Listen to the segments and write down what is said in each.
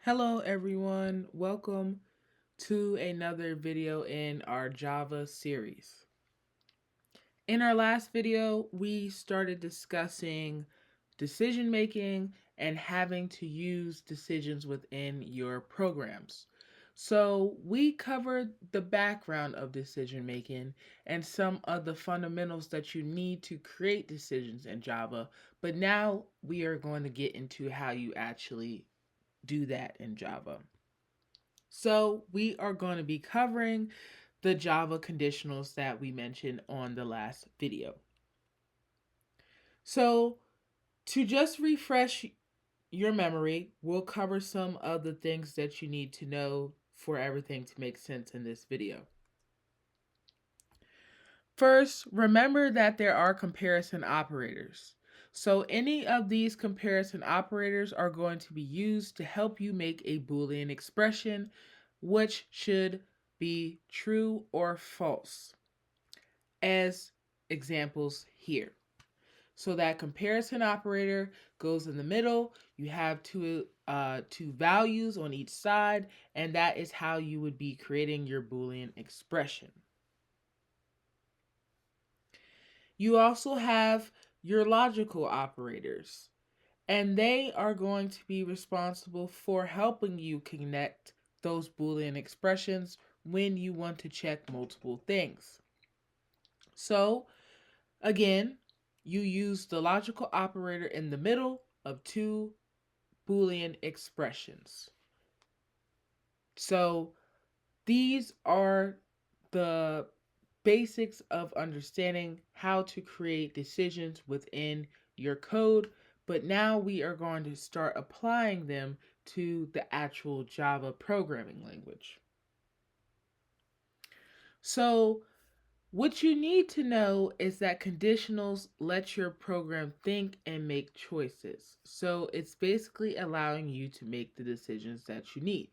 Hello everyone, welcome to another video in our Java series. In our last video, we started discussing decision making and having to use decisions within your programs. So we covered the background of decision making and some of the fundamentals that you need to create decisions in Java, but now we are going to get into how you actually do that in Java. So we are going to be covering the Java conditionals that we mentioned on the last video. So to just refresh your memory, we'll cover some of the things that you need to know for everything to make sense in this video. First, remember that there are comparison operators. So any of these comparison operators are going to be used to help you make a Boolean expression, which should be true or false, as examples here. So that comparison operator goes in the middle. You have two values on each side, and that is how you would be creating your Boolean expression. You also have your logical operators, and they are going to be responsible for helping you connect those Boolean expressions when you want to check multiple things. So, again, you use the logical operator in the middle of two Boolean expressions. So, these are the basics of understanding how to create decisions within your code, but now we are going to start applying them to the actual Java programming language. So, what you need to know is that conditionals let your program think and make choices. So, it's basically allowing you to make the decisions that you need.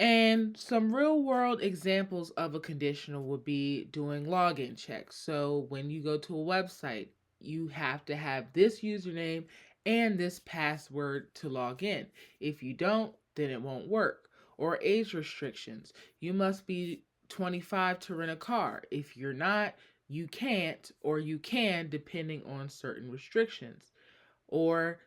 And some real world examples of a conditional would be doing login checks. So when you go to a website, you have to have this username and this password to log in. If you don't, then it won't work. Or age restrictions. You must be 25 to rent a car. If you're not, you can't, or you can depending on certain restrictions. Or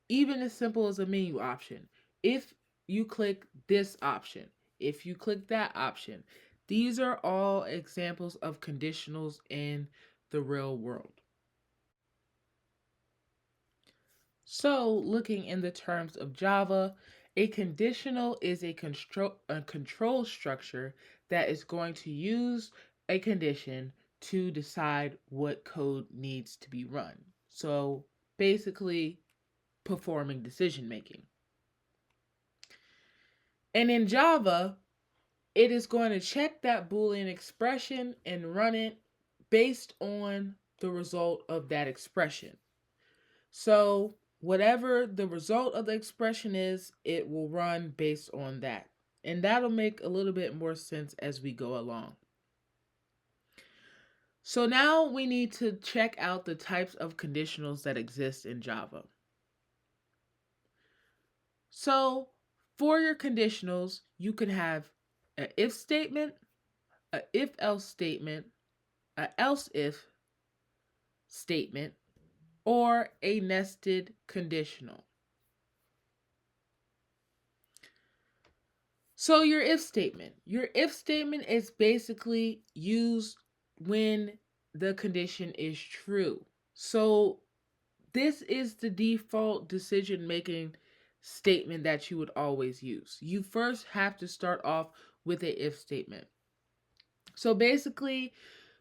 even as simple as a menu option. If you click this option, if you click that option, these are all examples of conditionals in the real world. So, looking in the terms of Java, a conditional is a control structure that is going to use a condition to decide what code needs to be run. So, basically, performing decision making. And in Java, it is going to check that Boolean expression and run it based on the result of that expression. So, whatever the result of the expression is, it will run based on that. And that'll make a little bit more sense as we go along. So, now we need to check out the types of conditionals that exist in Java. So, for your conditionals, you can have an if statement, a if else statement, a else if statement, or a nested conditional. So your if statement. Your if statement is basically used when the condition is true. So this is the default decision making statement that you would always use. You first have to start off with a if statement. So basically,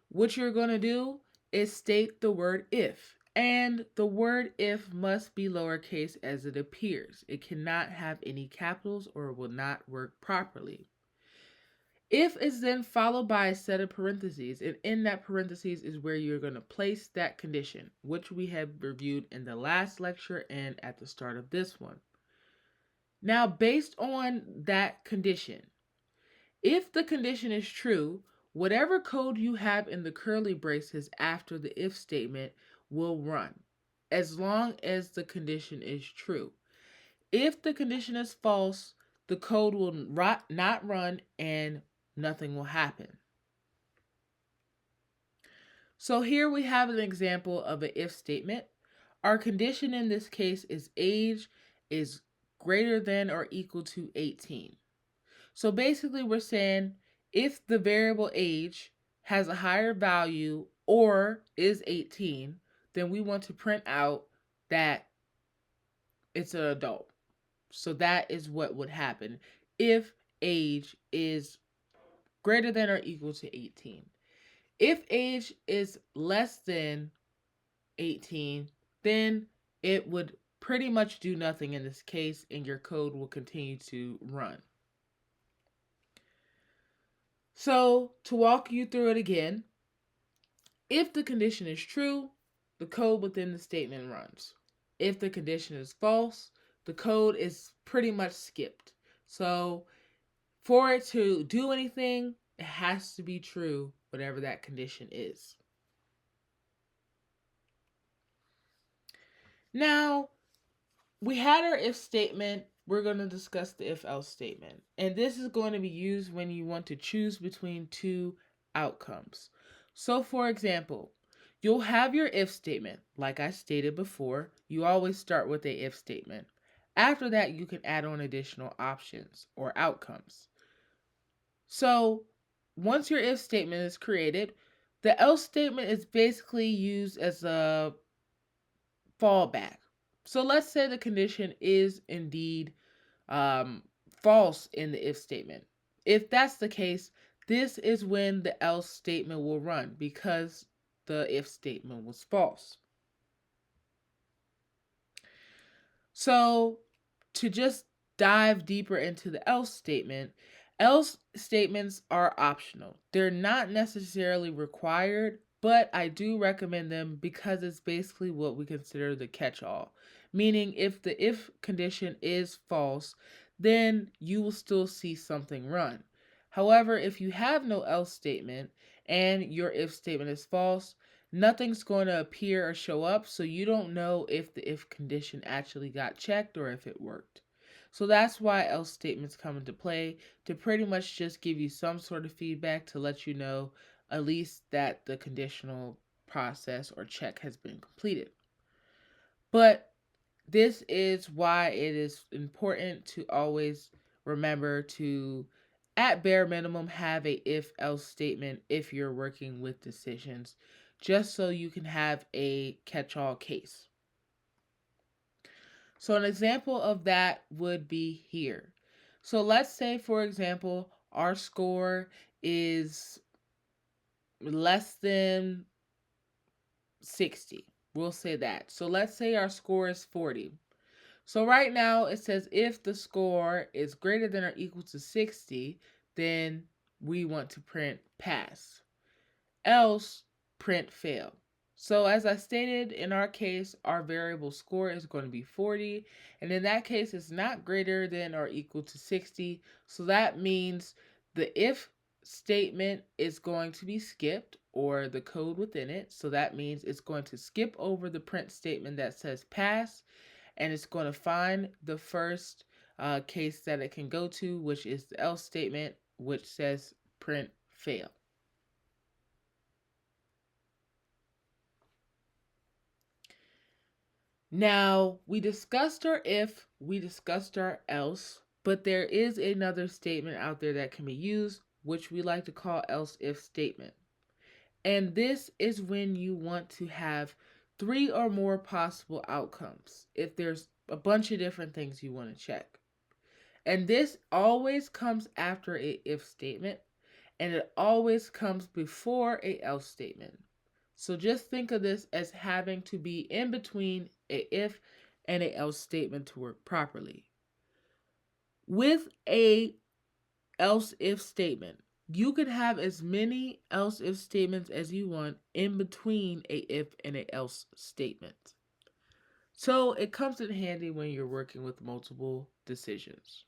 what you're going to do is state the word if. And the word if must be lowercase as it appears. It cannot have any capitals or it will not work properly. If is then followed by a set of parentheses, and in that parentheses is where you're going to place that condition, which we have reviewed in the last lecture and at the start of this one. Now, based on that condition, if the condition is true, whatever code you have in the curly braces after the if statement will run. as long as the condition is true. If the condition is false, the code will not run and nothing will happen. So here we have an example of an if statement. Our condition in this case is age is greater than or equal to 18. So basically we're saying if the variable age has a higher value or is 18, then we want to print out that it's an adult. So that is what would happen if age is greater than or equal to 18. If age is less than 18, then it would pretty much do nothing in this case and your code will continue to run. So to walk you through it again, if the condition is true, the code within the statement runs. If the condition is false, the code is pretty much skipped. So for it to do anything, it has to be true, whatever that condition is. Now, we had our if statement. We're going to discuss the if else statement. And this is going to be used when you want to choose between two outcomes. So, for example, you'll have your if statement. Like I stated before, you always start with a if statement. After that, you can add on additional options or outcomes. So, once your if statement is created, the else statement is basically used as a fallback. So let's say the condition is indeed false in the if statement. If that's the case, this is when the else statement will run because the if statement was false. So to just dive deeper into the else statements are optional. They're not necessarily required, but I do recommend them because it's basically what we consider the catch-all. Meaning if the if condition is false, then you will still see something run. However, if you have no else statement and your if statement is false, nothing's going to appear or show up, so you don't know if the if condition actually got checked or if it worked. So that's why else statements come into play, to pretty much just give you some sort of feedback to let you know at least that the conditional process or check has been completed. But this is why it is important to always remember to, at bare minimum, have a if else statement if you're working with decisions, just so you can have a catch all case. So, an example of that would be here. So, let's say, for example, our score is less than 60. We'll say that. So, let's say our score is 40. So right now it says if the score is greater than or equal to 60, then we want to print pass. Else, print fail. So as I stated, in our case, our variable score is going to be 40. And in that case, it's not greater than or equal to 60. So that means the if statement is going to be skipped, or the code within it. So that means it's going to skip over the print statement that says pass, and it's going to find the first case that it can go to, which is the else statement, which says print fail. Now, we discussed our if, we discussed our else, but there is another statement out there that can be used, which we like to call else if statement. And this is when you want to have 3 or more possible outcomes if there's a bunch of different things you want to check. And this always comes after a if statement, and it always comes before a else statement. So just think of this as having to be in between a if and a else statement to work properly. With a else if statement, you can have as many else if statements as you want in between a if and a else statement. So it comes in handy when you're working with multiple decisions.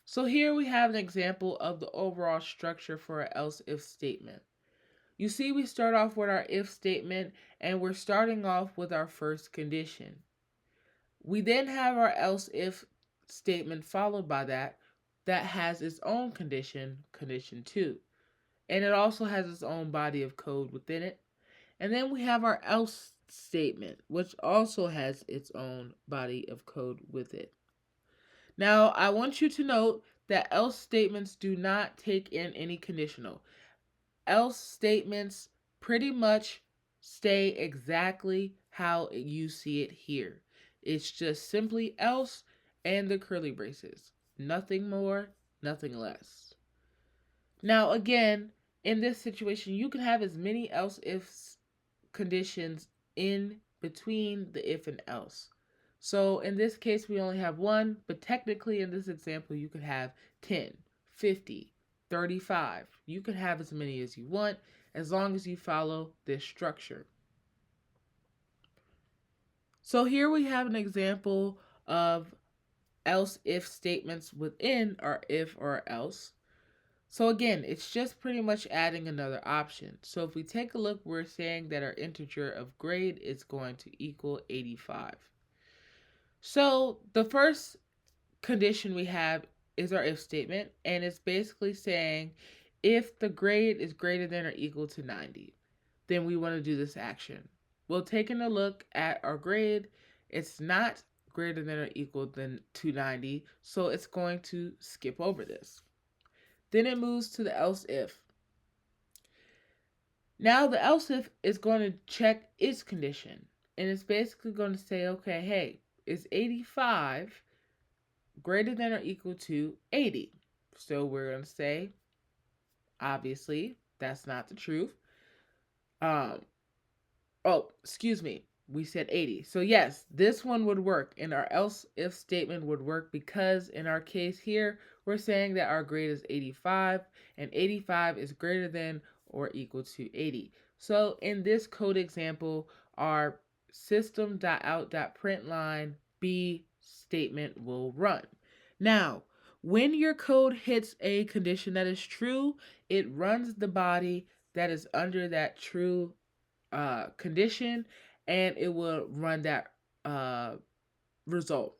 So here we have an example of the overall structure for an else if statement. You see, we start off with our if statement, and we're starting off with our first condition. We then have our else if statement followed by that has its own condition, condition 2. And it also has its own body of code within it. And then we have our else statement, which also has its own body of code with it. Now, I want you to note that else statements do not take in any conditional. Else statements pretty much stay exactly how you see it here. It's just simply else and the curly braces. Nothing more, nothing less. Now, again, in this situation, you can have as many else if conditions in between the if and else. So in this case, we only have one, but technically in this example, you could have 10, 50, 35. You could have as many as you want as long as you follow this structure. So here we have an example of else if statements within our if or else. So again, it's just pretty much adding another option. So if we take a look, we're saying that our integer of grade is going to equal 85. So the first condition we have is our if statement, and it's basically saying if the grade is greater than or equal to 90, then we want to do this action. Well, taking a look at our grade, it's not greater than or equal to 90, so it's going to skip over this. Then it moves to the else if. Now the else if is going to check its condition, and it's basically going to say, okay, hey, is 85 greater than or equal to 80? So we're going to say, obviously, that's not the truth. Um, oh, excuse me. We said 80. So yes, this one would work, and our else if statement would work because in our case here, we're saying that our grade is 85, and 85 is greater than or equal to 80. So in this code example, our system.out.println B statement will run. Now, when your code hits a condition that is true, it runs the body that is under that true condition, and it will run that result.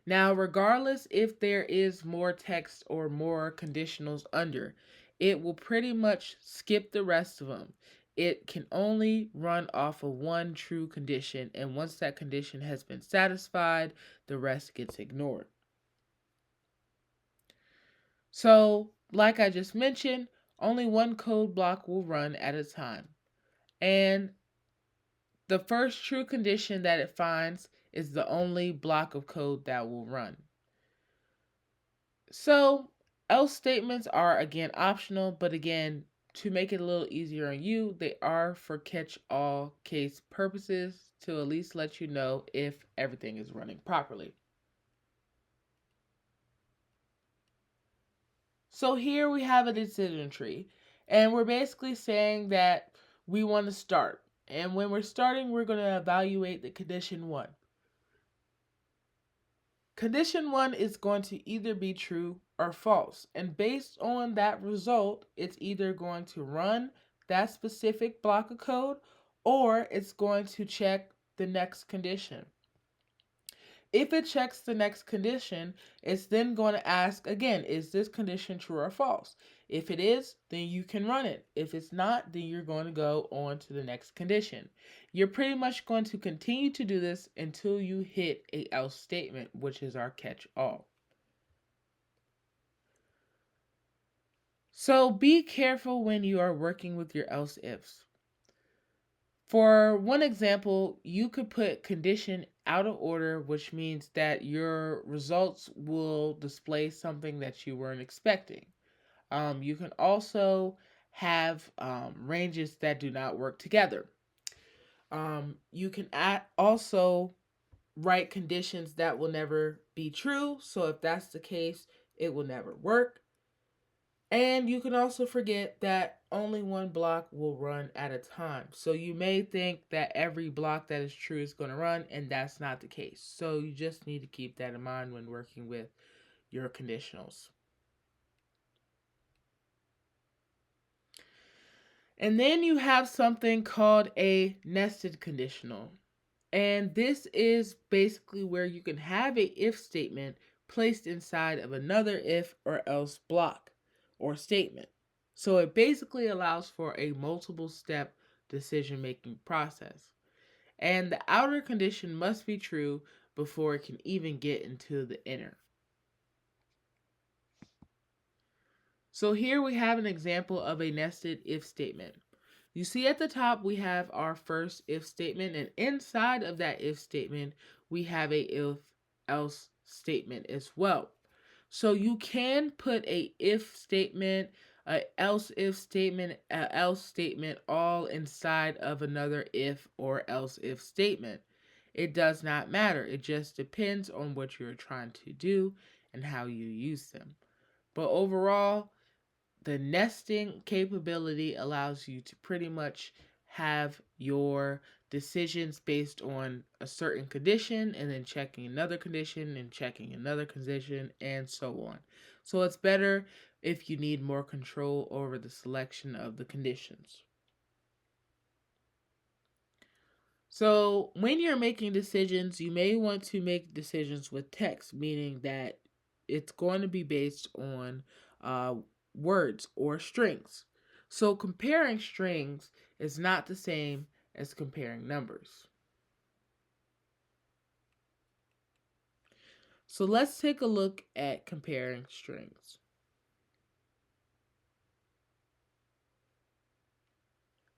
Now, regardless if there is more text or more conditionals under, it will pretty much skip the rest of them. It can only run off of one true condition, and once that condition has been satisfied, the rest gets ignored. So, like I just mentioned, only one code block will run at a time. And the first true condition that it finds is the only block of code that will run. So, else statements are again optional, but again, to make it a little easier on you, they are for catch-all case purposes to at least let you know if everything is running properly. So here we have a decision tree, and we're basically saying that we want to start. And when we're starting, we're going to evaluate the condition 1. Condition 1 is going to either be true or false. And based on that result, it's either going to run that specific block of code or it's going to check the next condition. If it checks the next condition, it's then going to ask again, is this condition true or false? If it is, then you can run it. If it's not, then you're going to go on to the next condition. You're pretty much going to continue to do this until you hit a else statement, which is our catch-all. So be careful when you are working with your else ifs. For one example, you could put condition out of order, which means that your results will display something that you weren't expecting. You can also have ranges that do not work together. You can also write conditions that will never be true. So if that's the case, it will never work. And you can also forget that only one block will run at a time. So you may think that every block that is true is going to run, and that's not the case. So you just need to keep that in mind when working with your conditionals. And then you have something called a nested conditional. And this is basically where you can have a if statement placed inside of another if or else block or statement. So it basically allows for a multiple step decision making process. And the outer condition must be true before it can even get into the inner. So here we have an example of a nested if statement. You see at the top we have our first if statement, and inside of that if statement we have a if else statement as well. So you can put a if statement, a else if statement, a else statement all inside of another if or else if statement. It does not matter. It just depends on what you're trying to do and how you use them. But overall, the nesting capability allows you to pretty much have your decisions based on a certain condition and then checking another condition and checking another condition and so on. So it's better if you need more control over the selection of the conditions. So, when you're making decisions, you may want to make decisions with text, meaning that it's going to be based on uh, words or strings. So, comparing strings is not the same as comparing numbers. So, let's take a look at comparing strings.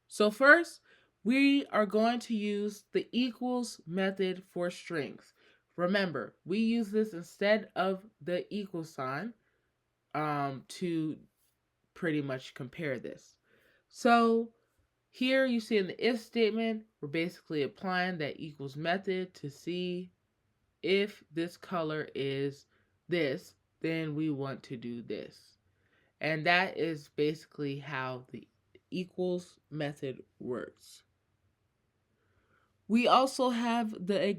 So, first, we are going to use the equals method for strings. Remember, we use this instead of the equal sign to pretty much compare this. So here you see in the if statement, we're basically applying that equals method to see if this color is this, then we want to do this. And that is basically how the equals method works. We also have the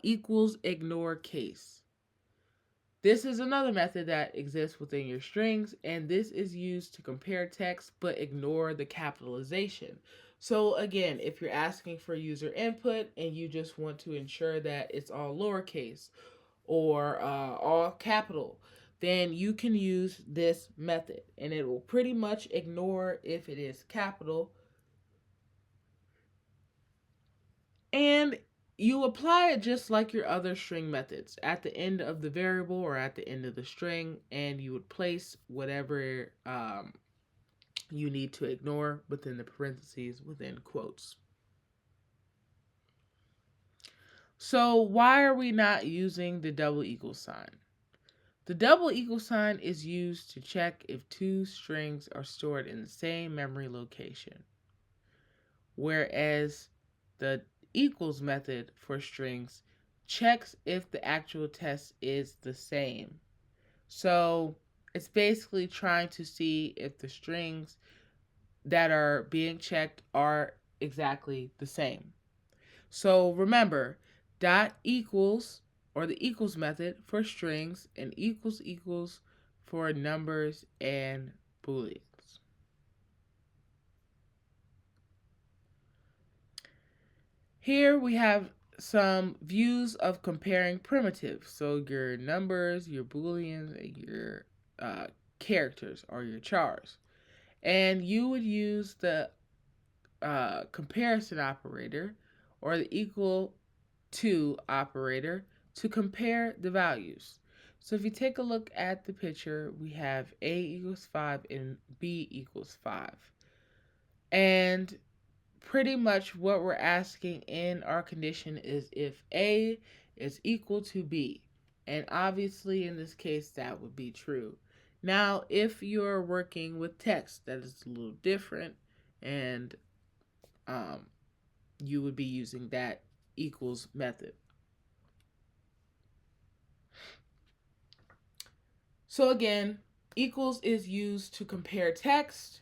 equals ignore case. This is another method that exists within your strings, and this is used to compare text but ignore the capitalization. So again, if you're asking for user input and you just want to ensure that it's all lowercase or all capital, then you can use this method, and it will pretty much ignore if it is capital. And you apply it just like your other string methods at the end of the variable or at the end of the string, and you would place whatever you need to ignore within the parentheses within quotes. So why are we not using the double equal sign? The double equal sign is used to check if two strings are stored in the same memory location, whereas the equals method for strings checks if the actual test is the same. So it's basically trying to see if the strings that are being checked are exactly the same. So remember, dot equals or the equals method for strings and equals equals for numbers and booleans. Here we have some views of comparing primitives. So your numbers, your booleans, and your characters or your chars. And you would use the comparison operator or the equal to operator to compare the values. So if you take a look at the picture, we have A equals 5 and B equals 5. And pretty much what we're asking in our condition is if A is equal to B. And obviously in this case that would be true. Now if you're working with text, that is a little different, and you would be using that equals method. So again, equals is used to compare text.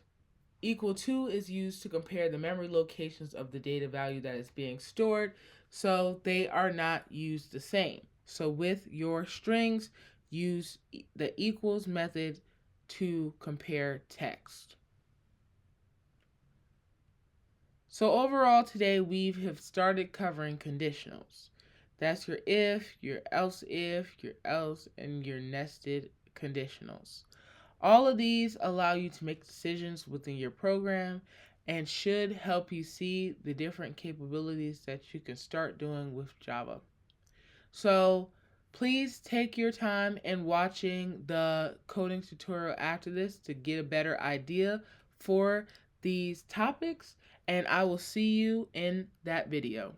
Equal to is used to compare the memory locations of the data value that is being stored. So they are not used the same. So with your strings, use the equals method to compare text. So overall today we have started covering conditionals. That's your if, your else if, your else, and your nested conditionals. All of these allow you to make decisions within your program and should help you see the different capabilities that you can start doing with Java. So please take your time in watching the coding tutorial after this to get a better idea for these topics, and I will see you in that video.